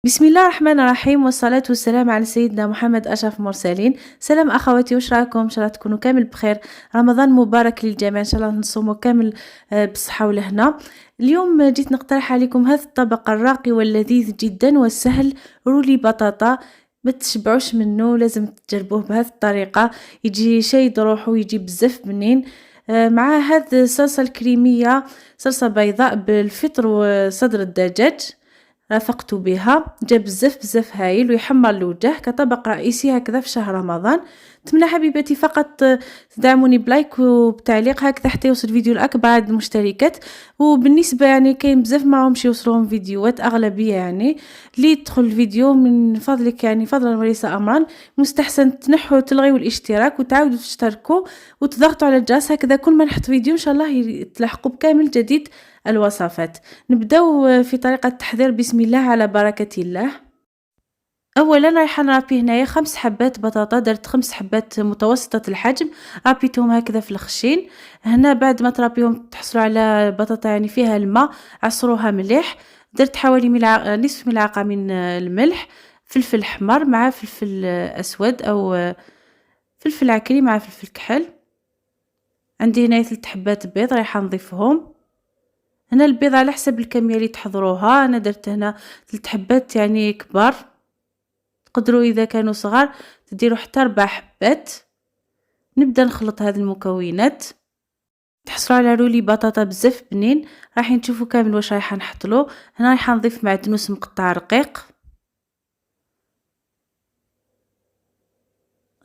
بسم الله الرحمن الرحيم والصلاة والسلام على سيدنا محمد أشرف المرسلين. سلام أخواتي، واش راكم؟ إن شاء الله تكونوا كامل بخير. رمضان مبارك للجميع، إن شاء الله نصوموا كامل بالصحة والهنا. اليوم جيت نقترح عليكم هذا الطبق الراقي واللذيذ جدا والسهل، رولي بطاطا. ما تشبعوش منه، لازم تجربوه بهذه الطريقة. يجي شيد روحه، يجي بزاف بنين. مع هذه الصلصة الكريمية، صلصة بيضاء بالفطر وصدر الدجاج، رافقت بها. جا بزاف بزاف هايل ويحمر الوجه كطبق رئيسي هكذا في شهر رمضان. نتمنى حبيباتي فقط تدعموني بلايك وبتعليق هكذا حتى يوصل الفيديو لاكبر عدد المشتركات. وبالنسبه يعني كاين بزاف ما راهمش يوصلوهم فيديوهات اغلبيه، يعني اللي يدخل الفيديو من فضلك، يعني فضلا وليس امرا، مستحسن تنحوا تلغيوا الاشتراك وتعاودوا تشتركوا وتضغطوا على الجرس، هكذا كل ما نحط فيديو ان شاء الله تلحقوا بكامل جديد الوصفات. نبداو في طريقة التحضير، بسم الله على بركة الله. اولا رايحه نرابي هنايا 5 حبات بطاطا، درت 5 حبات متوسطة الحجم، رابيتهم هكذا في الخشين. هنا بعد ما ترابيهم تحصلوا على بطاطا يعني فيها الماء، عصروها مليح. درت حوالي نصف ملعقة من الملح، فلفل احمر مع فلفل اسود او فلفل عكري مع فلفل كحل. عندي هنايا 3 حبات بيض رايحه نضيفهم. هنا البيض على حسب الكمية اللي تحضروها، انا درت هنا 3 حبات يعني كبار، تقدروا اذا كانوا صغار تديروا حتى 4 حبات. نبدا نخلط هذه المكونات، تحصلوا على رولي بطاطا بزاف بنين. راح نشوفوا كامل واش رايحه نحطلو. هنا رايحه نضيف معدنوس مقطع رقيق.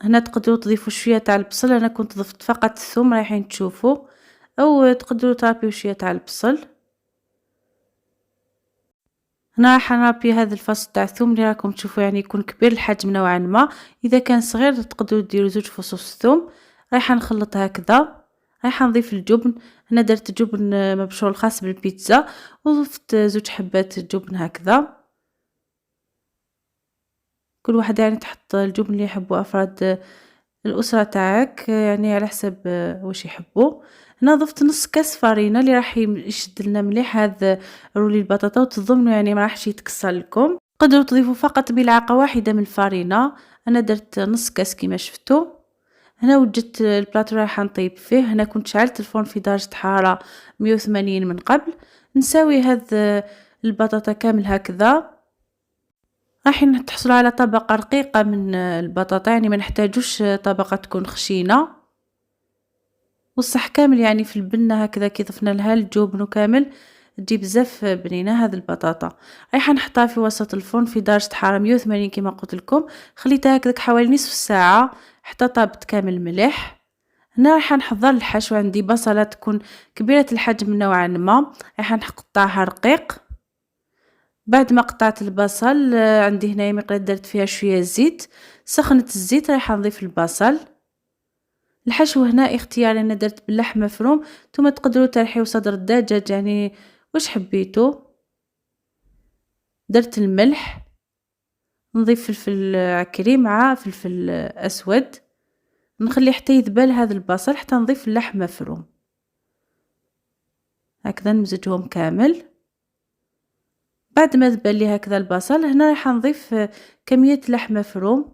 هنا تقدروا تضيفوا شويه تاع البصل، انا كنت ضفت فقط الثوم رايحين تشوفوا، او تقدروا ترابيو شويه تاع البصل. هنا راح نربي هذا الفص تاع الثوم اللي راكم تشوفوا، يعني يكون كبير الحجم نوعا ما. اذا كان صغير تقدروا ديروا 2 فصوص ثوم. رايحه نخلط هكذا. رايحه نضيف الجبن. هنا درت جبن مبشور خاص بالبيتزا، وضفت 2 حبات جبن هكذا. كل واحد يعني تحط الجبن اللي يحبوا افراد الأسرة تاعك، يعني على حسب واش يحبوا. هنا ضفت نص كاس فرينة اللي راح يشد لنا مليح هذا رولي البطاطا، وتضمنوا يعني ما راحش يتكسر لكم. تقدروا تضيفوا فقط ملعقة واحدة من الفرينة، انا درت نص كاس كيما شفتوا. هنا وجدت البلاطو رايحه نطيب فيه. هنا كنت شعلت الفرن في درجة حرارة 180 من قبل. نساوي هذا البطاطا كامل هكذا. راح تحصلوا على طبقة رقيقة من البطاطا، يعني ما نحتاجوش طبقة تكون خشينة. والصح كامل يعني في البنة هكذا كي ضفنا لها الجبن وكامل تجي بزاف بنينة هذه البطاطا. رايحه نحطها في وسط الفرن في درجة حرارة 180 كما قلت لكم. خليتها هكذا حوالي نصف ساعة حتى طابت كامل مليح. هنا رايحه نحضر الحشو. عندي بصلة تكون كبيرة الحجم نوعا ما، رايحه نقطعها رقيق. بعد ما قطعت البصل، عندي هنايا مقلاة درت فيها شوية زيت. سخنت الزيت، رايحه نضيف البصل. الحشو هنا اختياري، انا درت باللحم مفروم، نتوما تقدروا ترحيو صدر الدجاج يعني واش حبيتو. درت الملح، نضيف فلفل عكري مع فلفل اسود، نخلي حتى يذبل هذا البصل حتى نضيف اللحم مفروم. هكذا نمزجهم كامل. بعد ما ذبل لي هكذا البصل، هنا رايحه نضيف كمية لحم مفروم،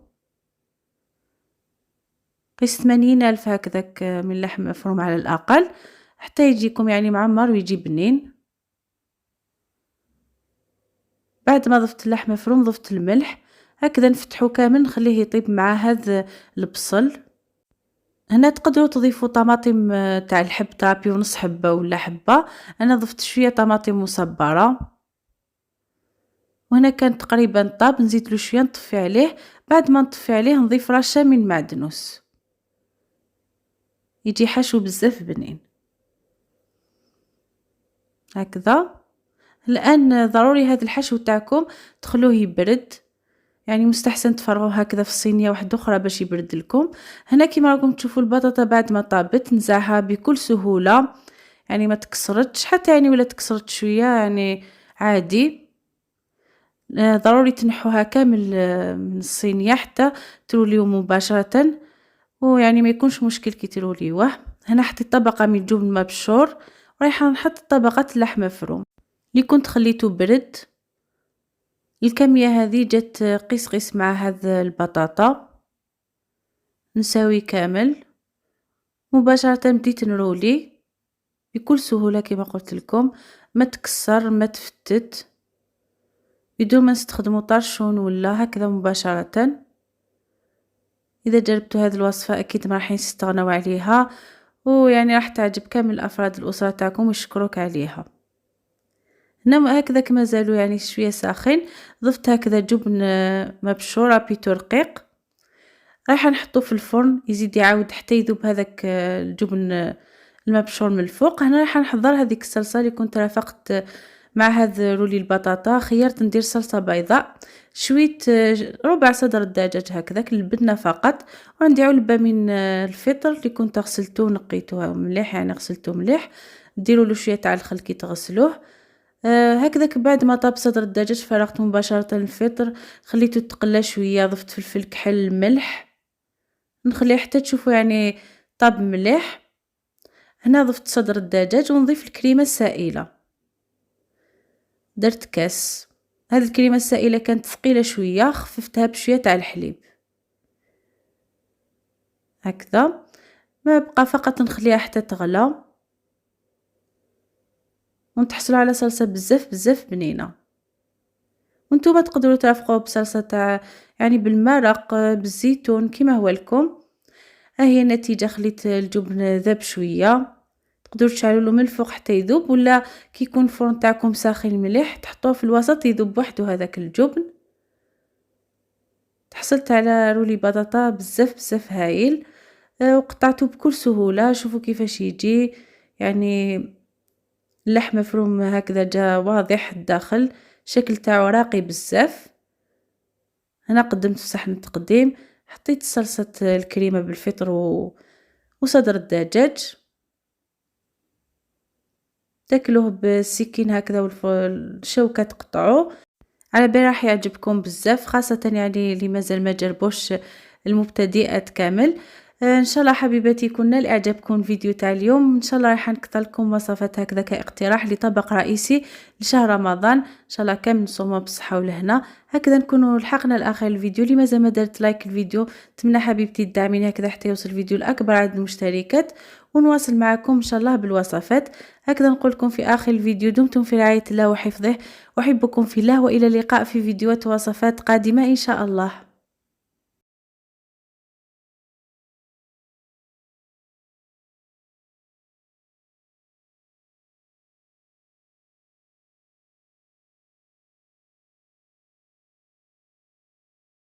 قيس 80 ألف هكذاك من لحم مفروم على الأقل، حتى يجيكم يعني معمر ويجي بنين. بعد ما ضفت اللحم مفروم ضفت الملح، هكذا نفتحو كامل نخليه يطيب مع هذا البصل. هنا تقدروا تضيفوا طماطم تاع الحب، ترابيو نص حبة ولا حبة. أنا ضفت شوية طماطم مصبرة. وهنا كان تقريبا طاب، نزيدلو شوية نطفي عليه. بعد ما نطفي عليه نضيف رشة من معدنوس، يجي حشو بزاف بنين هكذا. الآن ضروري هذا الحشو تاعكم تخلوه يبرد، يعني مستحسن تفرغوه هكذا في صينية واحدة أخرى باش يبرد لكم. هنا كيما راكم تشوفوا البطاطا بعد ما طابت نزعها بكل سهولة، يعني ما تكسرتش حتى يعني ولا تكسرت شوية يعني عادي. ضروري تنحوها كامل من الصينية حتى تروليو مباشرة، ويعني ما يكونش مشكل كي تروليوه. هنا حطيت طبقة من الجبن مبشور، ورايحة نحط طبقة اللحم مفروم اللي كنت خليته برد. الكمية هذه جات قيس قيس مع هاد البطاطا، نساوي كامل، مباشرة بديت نرولي بكل سهولة كما قلت لكم، ما تكسر ما تفتت، بدون ما نستخدمو طرشون ولا هكذا مباشرة. إذا جربتوا هذه الوصفة أكيد ما راح تستغنوا عليها، ويعني راح تعجب كامل أفراد الأسرة تاعكم ويشكروك عليها. هنا هكذاك مازالوا يعني شوية ساخن، ضفت هكذا جبن مبشور رابيتو رقيق، رايحة نحطوه في الفرن يزيد يعاود حتى يذوب هذاك الجبن المبشور من الفوق. هنا رايحة نحضر هذيك الصلصة اللي كنت رافقت مع هذا رولي البطاطا. خيرت ندير صلصة بيضاء، شوية ربع صدر الدجاج هكذاك البنة فقط، وعندي علبة من الفطر اللي كنت غسلته ونقيته مليح، يعني غسلته مليح، ديروا له شوية تاع الخل كي تغسلوه. هكذاك بعد ما طاب صدر الدجاج فرغته مباشرة الفطر، خليته تقلى شوية، ضفت فلفل كحل ملح، نخليه حتى تشوفوا يعني طاب مليح. هنا ضفت صدر الدجاج ونضيف الكريمة السائلة، درت كاس. هذه الكريمة السائلة كانت ثقيلة شوية، خففتها بشوية تاع الحليب هكذا، ما بقى فقط نخليها حتى تغلى ونتحصلوا على صلصة بزاف بزاف بنينة. وانتم تقدروا ترافقوه بصلصة تاع يعني بالمرق بالزيتون كيما هو لكم. ها هي النتيجة، خليت الجبن ذاب شوية، تقدروا تشعلوا له من الفوق حتى يذوب، ولا كي يكون الفرن تاعكم ساخن مليح تحطوه في الوسط يذوب وحده هذاك الجبن. تحصلت على رولي بطاطا بزاف بزاف هايل، وقطعته بكل سهولة. شوفوا كيفاش يجي، يعني اللحم مفروم هكذا جا واضح الداخل، الشكل تاعو راقي بزاف. هنا قدمت في صحن التقديم، حطيت صلصة الكريمة بالفطر وصدر الدجاج، تاكلوه بالسكين هكذا والشوكة تقطعوه. على بالي راح يعجبكم بزاف، خاصة يعني اللي مازال ما جربوش، المبتدئات كامل. ان شاء الله حبيباتي يكون نال اعجابكم الفيديو تاع اليوم. ان شاء الله راح نكثر لكم وصفات هكذا كاقتراح لطبق رئيسي لشهر رمضان. ان شاء الله كامل نصوموا بالصحه والهنا. هكذا نكونوا لحقنا لاخر الفيديو. اللي مازال ما درت لايك الفيديو، نتمنى حبيبتي تدعميني هكذا حتى يوصل الفيديو لاكبر عدد المشتركات، ونواصل معكم ان شاء الله بالوصفات. هكذا نقول لكم في اخر الفيديو، دمتم في رعايه الله وحفظه، احبكم في الله، والى اللقاء في فيديوهات ووصفات قادمه ان شاء الله.